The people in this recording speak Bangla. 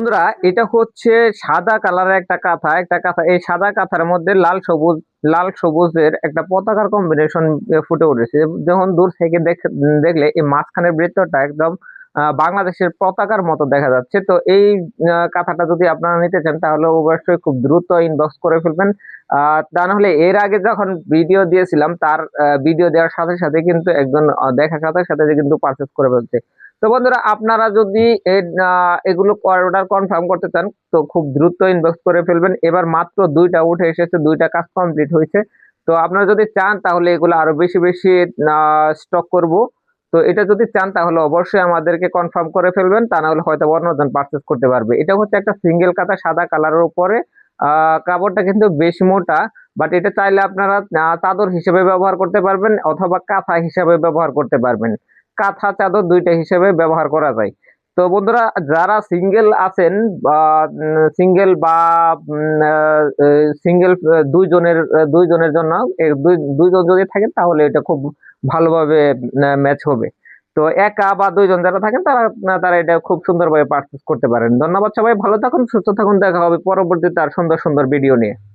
বন্ধুরা, এটা হচ্ছে সাদা কালারের একটা কাঁথা। এই সাদা কাঁথার মধ্যে লাল সবুজের একটা পতাকার কম্বিনেশন ফুটে উঠেছে। যখন দূর থেকে দেখলে এই মাঝখানের বৃত্তটা একদম বাংলাদেশের পতাকার মতো দেখা যাচ্ছে। তো এই কাঁথাটা যদি আপনারা নিতে চান তাহলে অবশ্যই খুব দ্রুত ইনবক্স করে ফেলবেন। তা না হলে এর আগে যখন ভিডিও দিয়েছিলাম তার ভিডিও দেওয়ার সাথে সাথে কিন্তু একজন দেখার সাথে সাথে কিন্তু পারচেজ করে ফেলছে। তো বন্ধুরা, আপনারা যদি এগুলো অর্ডার কনফার্ম করতে চান তো খুব দ্রুত ইনবক্স করে ফেলবেন। এবার মাত্র 2টা উঠে এসেছে, 2টা কাজ কমপ্লিট হয়েছে। তো আপনারা যদি চান তাহলে এগুলো আরো বেশি বেশি স্টক করব। তো এটা যদি চান তাহলে অবশ্যই আমাদেরকে কনফার্ম করে ফেলবেন, তা না হলে হয়তো অন্যজন পারচেজ করতে পারবে। এটা হচ্ছে একটা সিঙ্গেল কাঁথা সাদা কালারের উপরে। কাপড়টা কিন্তু বেশ মোটা, বাট এটা চাইলে আপনারা চাদর হিসেবে ব্যবহার করতে পারবেন অথবা কাঁথা হিসেবে ব্যবহার করতে পারবেন। কাঁথা চাদর দুইটা হিসেবে ব্যবহার করা যায়। তো বন্ধুরা, যারা সিঙ্গেল আছেন বা সিঙ্গেল দুইজনের জন্য দুইজন যদি থাকেন তাহলে এটা খুব ভালোভাবে ম্যাচ হবে। তো একা বা দুইজন যারা থাকেন তারা তারা এটা খুব সুন্দরভাবে পারচেজ করতে পারেন। ধন্যবাদ সবাই, ভালো থাকুন, সুস্থ থাকুন। দেখা হবে পরবর্তীতে আর সুন্দর সুন্দর ভিডিও নিয়ে।